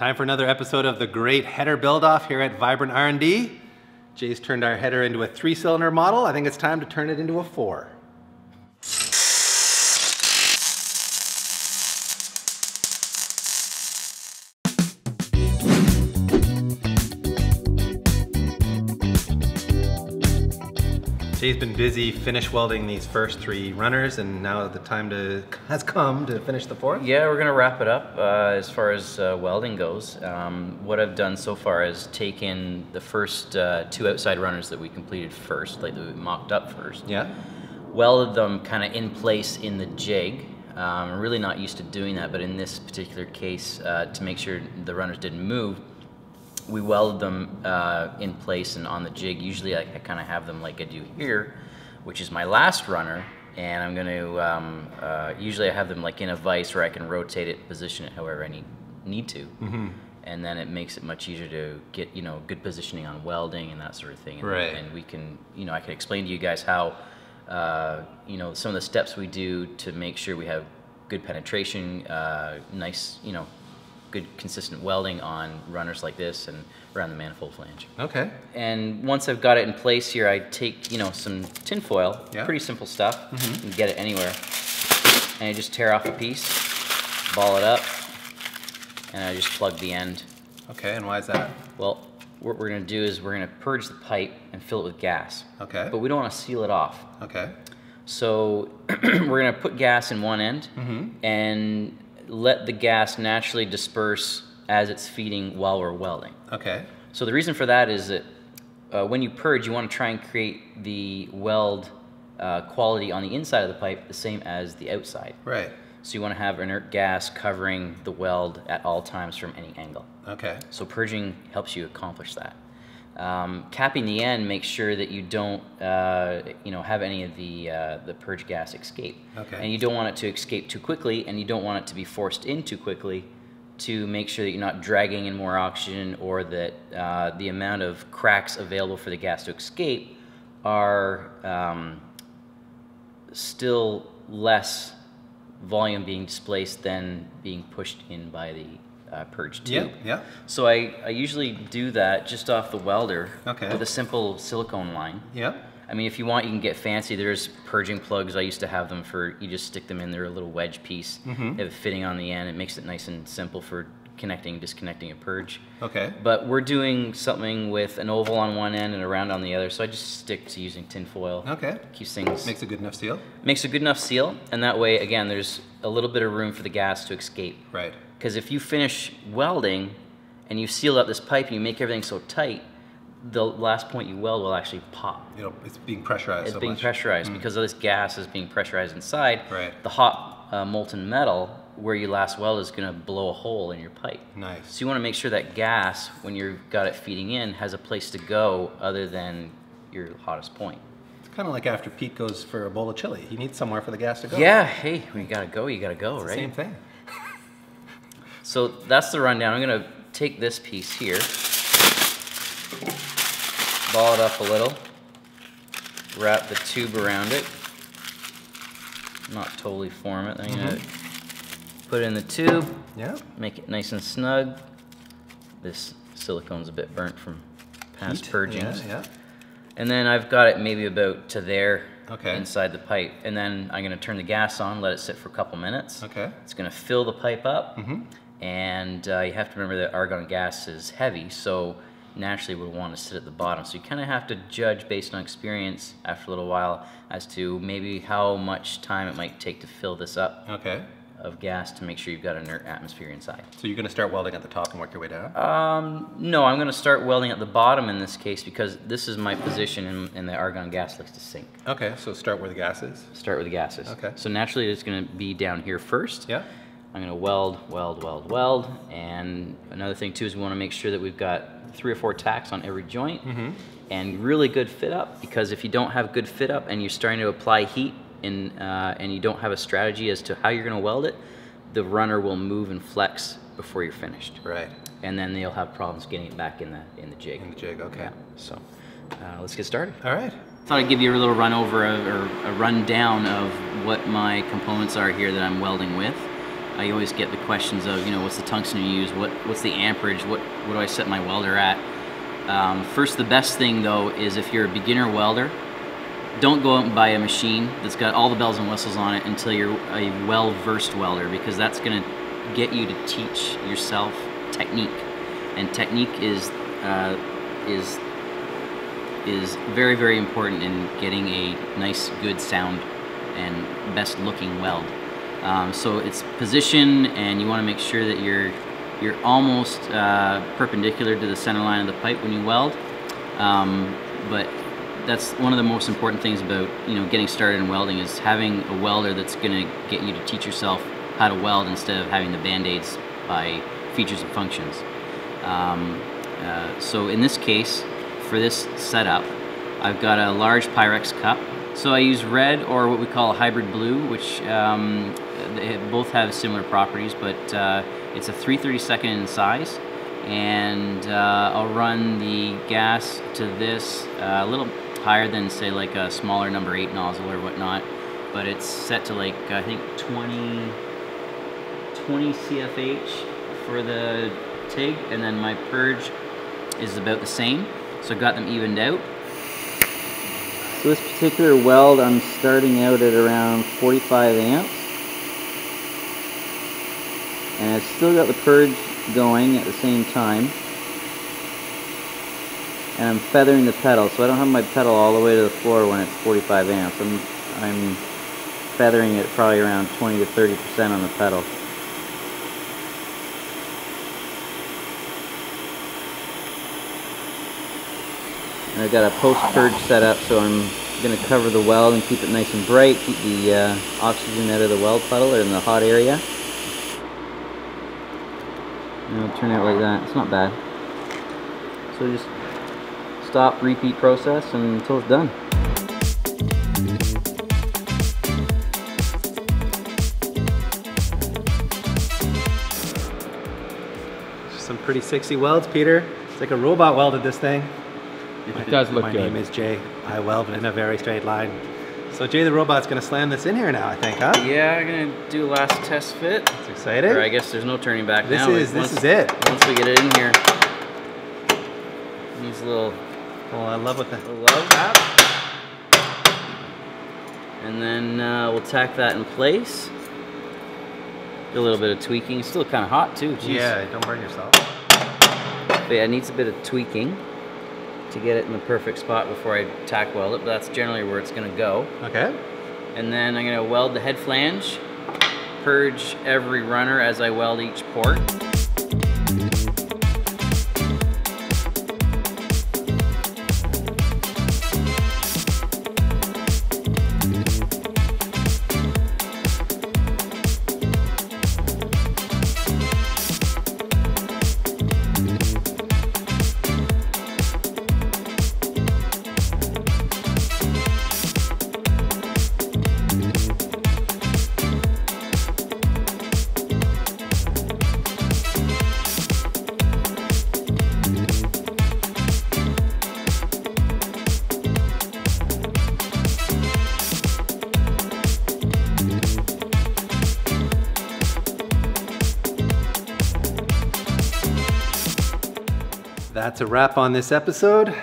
Time for another episode of the great header build-off here at Vibrant R&D. Jay's turned our header into a 3-cylinder model. I think it's time to turn it into a 4. Jay's been busy finish welding these first 3 runners, and now the time has come to finish the 4th. Yeah, we're gonna wrap it up as far as welding goes. What I've done so far is taken the first 2 outside runners that we completed first, like that we mocked up first. Yeah. Welded them kind of in place in the jig. I'm really not used to doing that, but in this particular case, to make sure the runners didn't move, we welded them in place and on the jig. Usually I kind of have them like I do here, which is my last runner, and I'm going to, usually I have them like in a vise where I can rotate it, position it however I need to. Mm-hmm. And then it makes it much easier to get, good positioning on welding and that sort of thing. And, right. And we can, I can explain to you guys how, some of the steps we do to make sure we have good penetration, nice, good consistent welding on runners like this and around the manifold flange. Okay. And once I've got it in place here, I take, some tin foil, yeah. Pretty simple stuff, you can get it anywhere. And I just tear off a piece, ball it up, and I just plug the end. Okay, and why is that? Well, what we're gonna do is we're gonna purge the pipe and fill it with gas. Okay. But we don't wanna seal it off. Okay. So we're gonna put gas in one end and let the gas naturally disperse as it's feeding while we're welding. Okay. So the reason for that is that when you purge, you want to try and create the weld quality on the inside of the pipe the same as the outside. Right. So you want to have inert gas covering the weld at all times from any angle. Okay. So purging helps you accomplish that. Capping the end makes sure that you don't, have any of the purge gas escape. Okay. And you don't want it to escape too quickly, and you don't want it to be forced in too quickly to make sure that you're not dragging in more oxygen, or that the amount of cracks available for the gas to escape are still less volume being displaced than being pushed in by the purge tube. Yeah. So I usually do that just off the welder with a simple silicone line. Yeah. I mean, if you want, you can get fancy. There's purging plugs. I used to have them for, you just stick them in there, a little wedge piece. They have a fitting on the end. It makes it nice and simple for connecting, disconnecting a purge. Okay. But we're doing something with an oval on one end and a round on the other, so I just stick to using tin foil. Okay. Keeps things... Makes a good enough seal? Makes a good enough seal, and that way, again, there's a little bit of room for the gas to escape. Right. Because if you finish welding and you seal up this pipe and you make everything so tight, the last point you weld will actually pop. It's being pressurized. It's being pressurized because of this gas is being pressurized inside. Right. The hot molten metal where you last weld is going to blow a hole in your pipe. Nice. So you want to make sure that gas, when you've got it feeding in, has a place to go other than your hottest point. It's kind of like after Pete goes for a bowl of chili. He needs somewhere for the gas to go. Yeah. Hey, when you gotta go, you gotta go, it's right? The same thing. So that's the rundown. I'm going to take this piece here, ball it up a little, wrap the tube around it, not totally form it. I'm going to put it in the tube, make it nice and snug. This silicone's a bit burnt from past purgings. Yeah. And then I've got it maybe about to there inside the pipe. And then I'm going to turn the gas on, let it sit for a couple minutes. Okay. It's going to fill the pipe up. And you have to remember that argon gas is heavy, so naturally we'll want to sit at the bottom. So you kind of have to judge based on experience after a little while as to maybe how much time it might take to fill this up of gas to make sure you've got an inert atmosphere inside. So you're going to start welding at the top and work your way down? No, I'm going to start welding at the bottom in this case because this is my position and the argon gas likes to sink. Okay, so start where the gas is? Start where the gas is. Okay. So naturally it's going to be down here first. Yeah. I'm going to weld, and another thing too is we want to make sure that we've got 3 or 4 tacks on every joint and really good fit up, because if you don't have good fit up and you're starting to apply heat and you don't have a strategy as to how you're going to weld it, the runner will move and flex before you're finished. Right. And then you'll have problems getting it back in the jig. In the jig, okay. Yeah. So let's get started. All right. Thought I'd give you a little run over or a rundown of what my components are here that I'm welding with. I always get the questions of, you know, what's the tungsten you use, what's the amperage, what do I set my welder at? First, the best thing though is if you're a beginner welder, don't go out and buy a machine that's got all the bells and whistles on it until you're a well-versed welder, because that's going to get you to teach yourself technique, and technique is very, very important in getting a nice, good sound and best looking weld. So it's position, and you want to make sure that you're almost perpendicular to the center line of the pipe when you weld. But that's one of the most important things about, you know, getting started in welding, is having a welder that's going to get you to teach yourself how to weld instead of having the band-aids by features and functions. So in this case, for this setup, I've got a large Pyrex cup. So I use red, or what we call a hybrid blue, which they both have similar properties, but it's a 3/32 in size. And I'll run the gas to this a little higher than, say, like a smaller number 8 nozzle or whatnot, but it's set to like, I think 20 CFH for the TIG, and then my purge is about the same, so I've got them evened out. So this particular weld, I'm starting out at around 45 amps, and I've still got the purge going at the same time, and I'm feathering the pedal, so I don't have my pedal all the way to the floor when it's 45 amps. I'm feathering it probably around 20 to 30% on the pedal. And I've got a post-purge set up, so I'm going to cover the weld and keep it nice and bright, keep the oxygen out of the weld puddle or in the hot area. And it'll turn out like that. It's not bad. So just stop, repeat process until it's done. Some pretty sexy welds, Peter. It's like a robot welded this thing. It does look good. My name is Jay. I weld in a very straight line. So Jay the robot's gonna slam this in here now, I think, huh? Yeah, I'm gonna do last test fit. It's exciting. Or I guess there's no turning back now. This is it. Once we get it in here, needs a little. Oh, I love what the love that. And then we'll tack that in place. Do a little bit of tweaking. It's still kind of hot too. Jeez. Yeah, don't burn yourself. But yeah, it needs a bit of tweaking to get it in the perfect spot before I tack weld it, but that's generally where it's gonna go. Okay. And then I'm gonna weld the head flange, purge every runner as I weld each port. That's a wrap on this episode.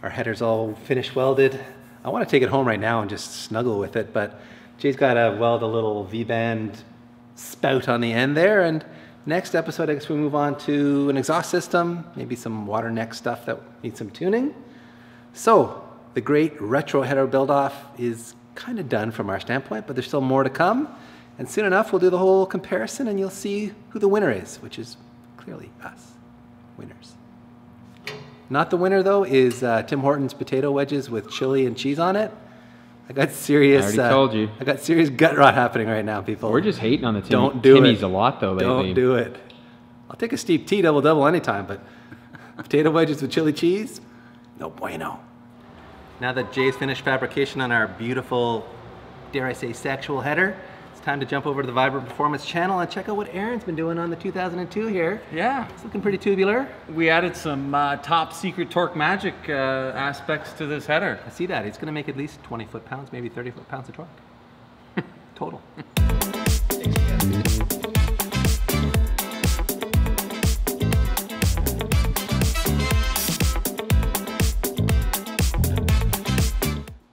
Our header's all finished welded. I want to take it home right now and just snuggle with it, but Jay's got to weld a little V-band spout on the end there, and next episode I guess we move on to an exhaust system, maybe some water neck stuff that needs some tuning. So the great retro header build-off is kind of done from our standpoint, but there's still more to come, and soon enough we'll do the whole comparison and you'll see who the winner is, which is clearly us, winners. Not the winner though is Tim Hortons potato wedges with chili and cheese on it. I got serious. I already told you. I got serious gut rot happening right now, people. We're just hating on the Don't do Timmy's it. a lot though lately. Don't do it. I'll take a steep tea double anytime, but potato wedges with chili cheese, no bueno. Now that Jay's finished fabrication on our beautiful, dare I say, sexual header, it's time to jump over to the Vibrant Performance channel and check out what Aaron's been doing on the 2002 here. Yeah. It's looking pretty tubular. We added some top secret torque magic aspects to this header. I see that. It's going to make at least 20 foot-pounds, maybe 30 foot-pounds of torque. Total.